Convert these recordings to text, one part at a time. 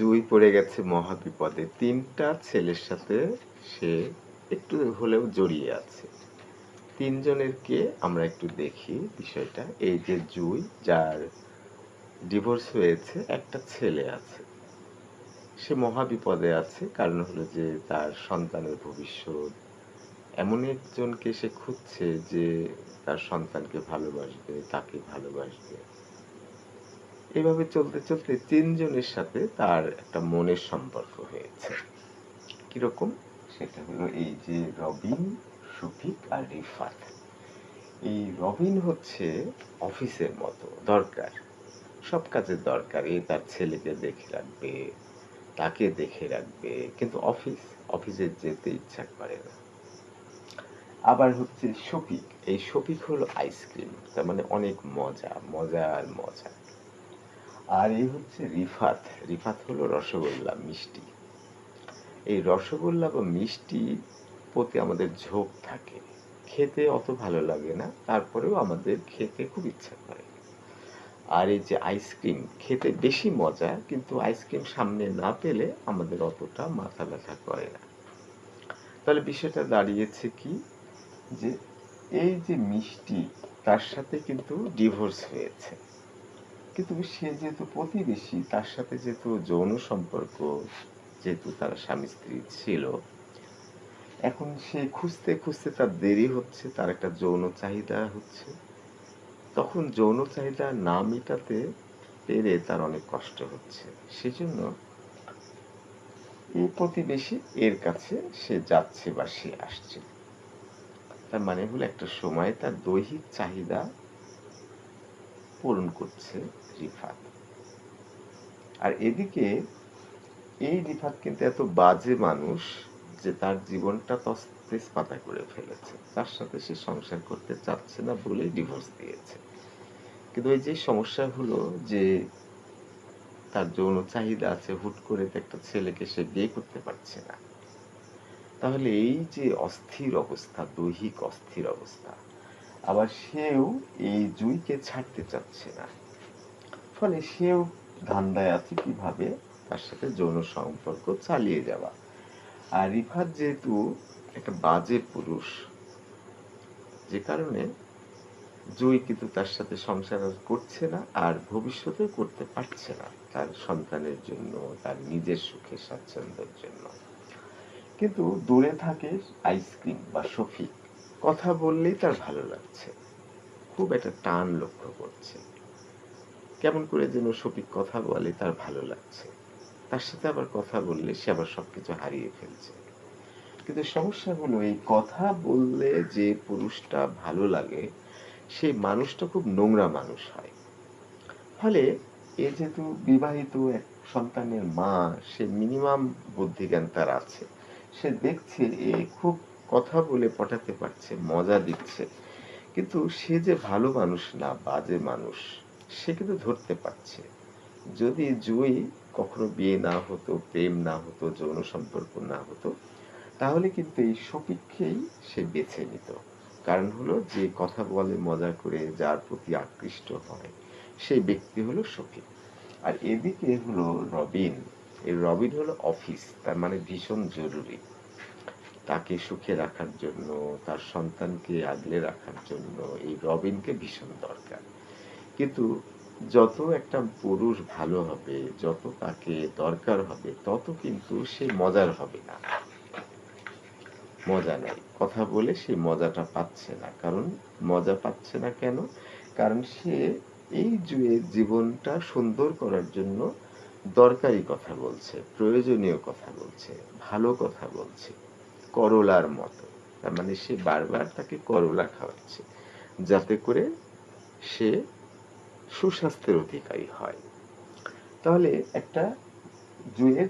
জুঁই পড়ে গেছে মহাবিপদে। ৩ টা ছেলের সাথে সে একটু হলেও জড়িয়ে আছে। ৩ জনের কে আমরা একটু দেখি বিষয়টা। এই যে জুঁই, যার ডিভোর্স হয়েছে, একটা ছেলে আছে। সে মহাবিপদে আছে। কারণ হলো যে তার সন্তানের ভবিষ্যৎ। এমন একজনকে সে খুঁজছে যে তার সন্তানকে ভালোবাসবে, তাকে ভালোবাসবে। এভাবে চলতে, চলতে ৩ জনের সাথে তার একটা মনের সম্পর্ক হয়েছে। কিরকম? সেটা হলো এই যে রবিন, শফিক আর রিফাত। এই রবিন হচ্ছে অফিসের মতো, দরকার। সব কাজে দরকার। এ তার ছেলেকে দেখে রাখবে, তাকে দেখে রাখবে। কিন্তু অফিসে যেতে ইচ্ছা করে না। আবার হচ্ছে শফিক। এই শফিক হলো আইসক্রিম। তার মানে অনেক মজা, মজা আর মজা। আর এই হচ্ছে রিফাত। রিফাত হলো রসগোল্লা, মিষ্টি। এই রসগোল্লা বা মিষ্টির প্রতি আমাদের ঝোঁক থাকে। খেতে অত ভালো লাগে না, তারপরেও আমাদের খেতে খুব ইচ্ছা করে। আর এই যে আইসক্রিম, খেতে বেশি মজা, কিন্তু আইসক্রিম সামনে না পেলে আমাদের অতটা মাথা ব্যথা করে না। তাহলে বিষয়টা দাঁড়িয়েছে কি, যে এই যে মিষ্টি, তার সাথে কিন্তু ডিভোর্স হয়েছে। কিন্তু সে যেহেতু প্রতিবেশী, তার সাথে যেহেতু যৌন সম্পর্ক, যেহেতু তারা স্বামী স্ত্রী ছিল, এখন সে খুঁজতে খুঁজতে তার দেরি হচ্ছে, তার একটা যৌন চাহিদা হচ্ছে। তখন যৌন চাহিদা না মেটাতে পেরে তার অনেক কষ্ট হচ্ছে। সেজন্য এই প্রতিবেশী এর কাছে সে যাচ্ছে বা সে আসছে। তার মানে হলো একটা সময় তার দৈহিক চাহিদা পূরণ করছে রিফাত। আর এদিকে এই রিফাত কিন্তু এত বাজে মানুষ যে তার জীবনটা তছনছ করে ফেলেছে। তার সাথে সে সংসার করতে চাচ্ছে না বলেই ডিভোর্স দিয়েছে। কিন্তু ওই যে সমস্যা হলো যে তার যৌন চাহিদা আছে, হুট করে তো একটা ছেলেকে সে বিয়ে করতে পারছে না। তাহলে এই যে অস্থির অবস্থা, দৈহিক অস্থির অবস্থা, আবার সেও এই জুঁইকে ছাড়তে চাচ্ছে না। ফলে সেও ধান্দায় আছে কিভাবে তার সাথে যৌন সম্পর্ক চালিয়ে যাওয়া। আর রিফাত যেহেতু একটা বাজে পুরুষ, যে কারণে জুঁই কিন্তু তার সাথে সংসার আর করছে না, আর ভবিষ্যতেও করতে পারছে না, তার সন্তানের জন্য, তার নিজের সুখে স্বাচ্ছন্দ্যের জন্য। কিন্তু দূরে থাকে আইসক্রিম বা শফিক। কথা বললেই তার ভালো লাগছে, খুব একটা টান লক্ষ্য করছে। কেমন করে যেন শফিক কথা বলে তার ভালো লাগছে, তার সাথে আবার কথা বললে সে আবার সবকিছু হারিয়ে ফেলছে। কিন্তু সমস্যা হলো, এই কথা বললে যে পুরুষটা ভালো লাগে, সেই মানুষটা খুব নোংরা মানুষ হয়। ফলে এ যেহেতু বিবাহিত এক সন্তানের মা, সে মিনিমাম বুদ্ধিজ্ঞান তার আছে। সে দেখছে এ খুব কথা বলে পটাতে পারছে, মজা দিচ্ছে, কিন্তু সে যে ভালো মানুষ না, বাজে মানুষ, সে কিন্তু ধরতে পারছে। যদি জুঁই কখনো বিয়ে না হতো, প্রেম না হতো, যৌন সম্পর্ক না হতো, তাহলে কিন্তু এই শফিককেই সে বেছে নিত। কারণ হলো, যে কথা বলে মজা করে, যার প্রতি আকৃষ্ট হয়, সেই ব্যক্তি হলো শফিক। আর এদিকে হলো রবিন। এই রবিন হলো অফিস, তার মানে ভীষণ জরুরি। তাকে সুখে রাখার জন্য, তার সন্তানকে আগলে রাখার জন্য এই রবিনকে ভীষণ দরকার। কিন্তু যত একটা পুরুষ ভালো হবে, যত তাকে দরকার হবে, তত কিন্তু সে মজার হবে না। মজা নাই, কথা বলে সে মজাটা পাচ্ছে না। কারণ মজা পাচ্ছে না কেন? কারণ সে এই জীবনটা সুন্দর করার জন্য দরকারি কথা বলছে, প্রয়োজনীয় কথা বলছে, ভালো কথা বলছে, করলার মতো। তার মানে সে বারবার তাকে করলা খাওয়াচ্ছে, যাতে করে সে সুস্বাস্থ্যের অধিকারী হয়। তাহলে একটা জুঁইয়ের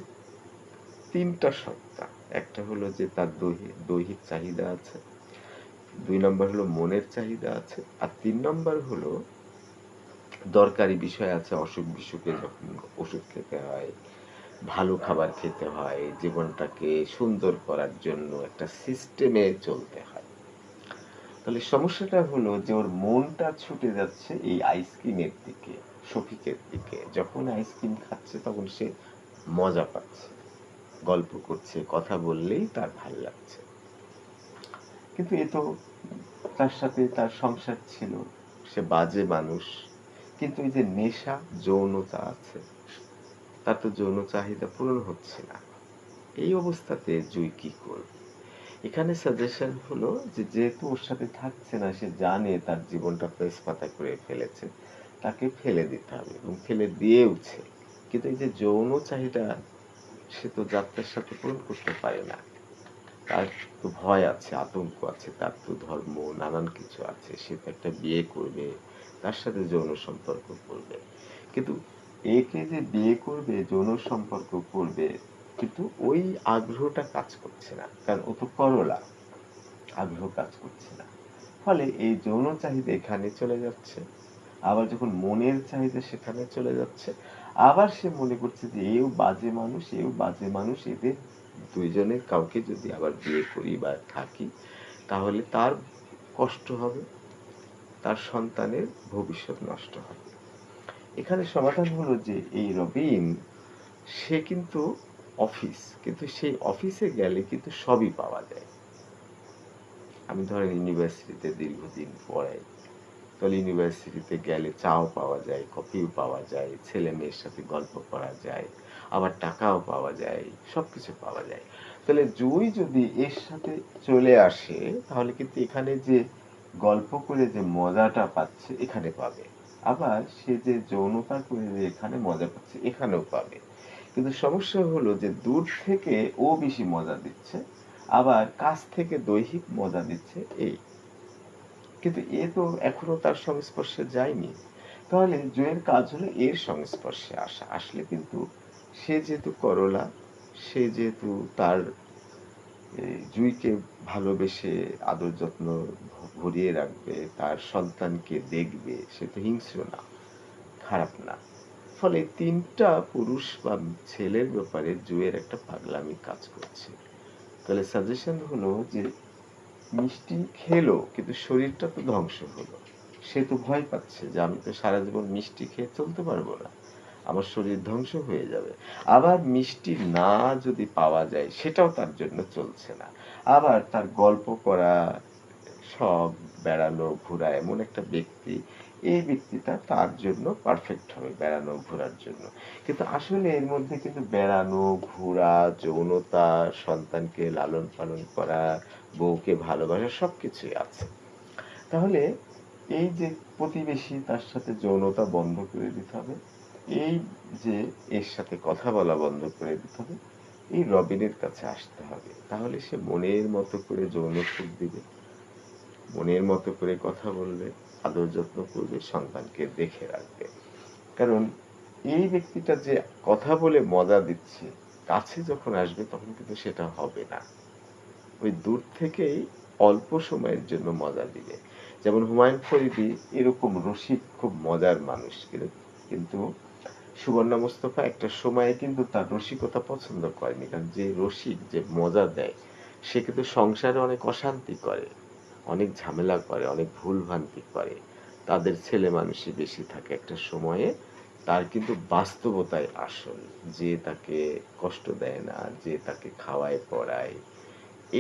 ৩ টা সত্তা। একটা হলো যে তার দৈহিক চাহিদা আছে, ২ নম্বর হলো মনের চাহিদা আছে, আর ৩ নম্বর হলো দরকারি বিষয় আছে। অসুখ বিসুখে যখন ওষুধ খেতে হয়, ভালো খাবার খেতে হয়, জীবনটাকে সুন্দর করার জন্য একটা সিস্টেমে চলতে হয়। তাহলে সমস্যাটা হলো যে ওর মনটা ছুটে যাচ্ছে এই আইসক্রিমের দিকে, শফিকের দিকে। যখন আইসক্রিম খাচ্ছে তখন সে মজা পাচ্ছে, গল্প করছে, কথা বললেই তার ভাল লাগছে। কিন্তু এ তো তার সাথে তার সংসার ছিল, সে বাজে মানুষ। কিন্তু এই যে নেশা, যৌনতা আছে, তার তো যৌন চাহিদা পূরণ হচ্ছে না। এই অবস্থাতে জুই কি করবে? এখানে সাজেশন হলো যে যেহেতু ওর সাথে থাকছে না, সে জানে তার জীবনটা তেজপাতা করে ফেলেছে, তাকে ফেলে দিতে হবে এবং ফেলে দিয়েওছে। কিন্তু এই যে যৌন চাহিদা সে তো যাত্রার সাথে পূরণ করতে পারে না। তার তো ভয় আছে, আতঙ্ক আছে, তার তো ধর্ম নানান কিছু আছে। সে তো একটা বিয়ে করবে, তার সাথে যৌন সম্পর্ক করবে। কিন্তু একে যে বিয়ে করবে, যৌন সম্পর্ক করবে, কিন্তু ওই আগ্রহটা কাজ করছে না। কারণ ও তো করলা, আগ্রহ কাজ করছে না। ফলে এই যৌন চাহিদা এখানে চলে যাচ্ছে। আবার যখন মনের চাহিদা সেখানে চলে যাচ্ছে, আবার সে মনে করছে যে এও বাজে মানুষ, এও বাজে মানুষ, এদের দুইজনের কাউকে যদি আবার বিয়ে করি বা থাকি, তাহলে তার কষ্ট হবে, তার সন্তানের ভবিষ্যৎ নষ্ট হবে। এখানে সমাধান হলো যে এই রবিন, সে কিন্তু অফিস, কিন্তু সেই অফিসে গেলে কিন্তু সবই পাওয়া যায়। আমি ধরেন ইউনিভার্সিটিতে দীর্ঘদিন পড়াই, তাহলে ইউনিভার্সিটিতে গেলে চাও পাওয়া যায়, কফিও পাওয়া যায়, ছেলে মেয়ের সাথে গল্প করা যায়, আবার টাকাও পাওয়া যায়, সবকিছু পাওয়া যায়। তাহলে জুই যদি এর সাথে চলে আসে, তাহলে কিন্তু এখানে যে গল্প করে যে মজাটা পাচ্ছে এখানে পাবে, আবার সে যে যৌনতা করে যে এখানে মজা পাচ্ছে এখানেও পাবে। কিন্তু সমস্যা হলো যে দূর থেকে ও বেশি মজা দিচ্ছে, আবার কাছ থেকে দৈহিক মজা দিচ্ছে এই। কিন্তু এ তো এখনো তার সংস্পর্শে যায়নি। তাহলে জুঁয়ের কাজ হলো এর সংস্পর্শে আসা। আসলে কিন্তু সে যেহেতু করলা, সে যেহেতু তার জুঁইকে ভালোবেসে আদর যত্ন ভরিয়ে রাখবে, তার সন্তানকে দেখবে, সে তো হিংস্র না, খারাপ না। ফলে ৩ টা পুরুষ বা ছেলের ব্যাপারে জুঁয়ের একটা পাগলামি কাজ করছে। তাহলে সাজেশন হলো যে মিষ্টি খেলো কিন্তু শরীরটা তো ধ্বংস হলো। সে তো ভয় পাচ্ছে যে আমি তো সারা জীবন মিষ্টি খেয়ে চলতে পারবো না, আমার শরীর ধ্বংস হয়ে যাবে। আবার মিষ্টি না যদি পাওয়া যায় সেটাও তার জন্য চলছে না। আবার তার গল্প করা, শখ, বেড়ানো ঘোরা এমন একটা ব্যক্তি, এই ব্যক্তিটা তার জন্য পারফেক্ট হবে বেড়ানো ঘোরার জন্য। কিন্তু আসলে এর মধ্যে কিন্তু বেড়ানো, ঘোরা, যৌনতা, সন্তানকে লালন পালন করা, বউকে ভালোবাসা সবকিছুই আছে। তাহলে এই যে প্রতিবেশী, তার সাথে যৌনতা বন্ধ করে দিতে হবে। এই যে এর সাথে কথা বলা বন্ধ করে দিতে হবে। এই রবিনের কাছে আসতে হবে। তাহলে সে মনের মতো করে যৌন সুখ দিবে, মনের মতো করে কথা বলবে, আদর যত্ন করবে, সন্তানকে দেখে রাখবে। কারণ এই ব্যক্তিটা যে কথা বলে মজা দিচ্ছে, কাছে যখন আসবে তখন কিন্তু সেটা হবে না। ওই দূর থেকেই অল্প সময়ের জন্য মজা দিবে। যেমন হুমায়ুন ফরিদী এরকম রসিক, খুব মজার মানুষ। কিন্তু সুবর্ণা মুস্তফা একটা সময়ে কিন্তু তার রসিকতা পছন্দ করেনি। কারণ যে রসিক, যে মজা দেয়, সে কিন্তু সংসারে অনেক অশান্তি করে, অনেক ঝামেলা করে, অনেক ভুলভ্রান্তি করে। তাদের ছেলে মানুষই বেশি থাকে একটা সময়ে। তার কিন্তু বাস্তবতায় আসল, যে তাকে কষ্ট দেয় না, যে তাকে খাওয়ায় পড়ায়,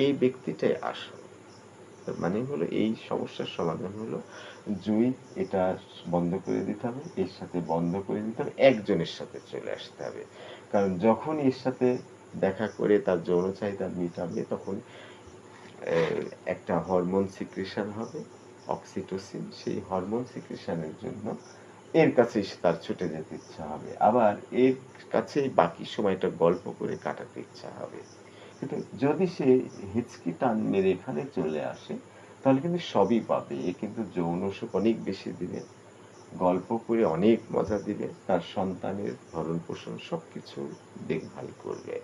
এই ব্যক্তিটাই আসল। তার মানে হলো এই সমস্যার সমাধান হলো জুই এটা বন্ধ করে দিতে হবে, এর সাথে বন্ধ করে দিতে হবে, একজনের সাথে চলে আসতে হবে। কারণ যখন এর সাথে দেখা করে তার যৌন চাহিদা মিটাবে, তখন একটা হরমোন সিক্রেশন হবে, অক্সিটোসিন। সেই হরমোন সিক্রেশনের জন্য এর কাছেই তার ছুটে যেতে ইচ্ছা হবে, আবার এর কাছেই বাকি সময়টা গল্প করে কাটাতে ইচ্ছা হবে। কিন্তু যদি সে হিচকি টান মেরে এখানে চলে আসে, তাহলে কিন্তু সবই পাবে। এ কিন্তু যৌন সুখ অনেক বেশি দিবে, গল্প করে অনেক মজা দিবে, তার সন্তানের ভরণ পোষণ সবকিছু দেখভাল করবে।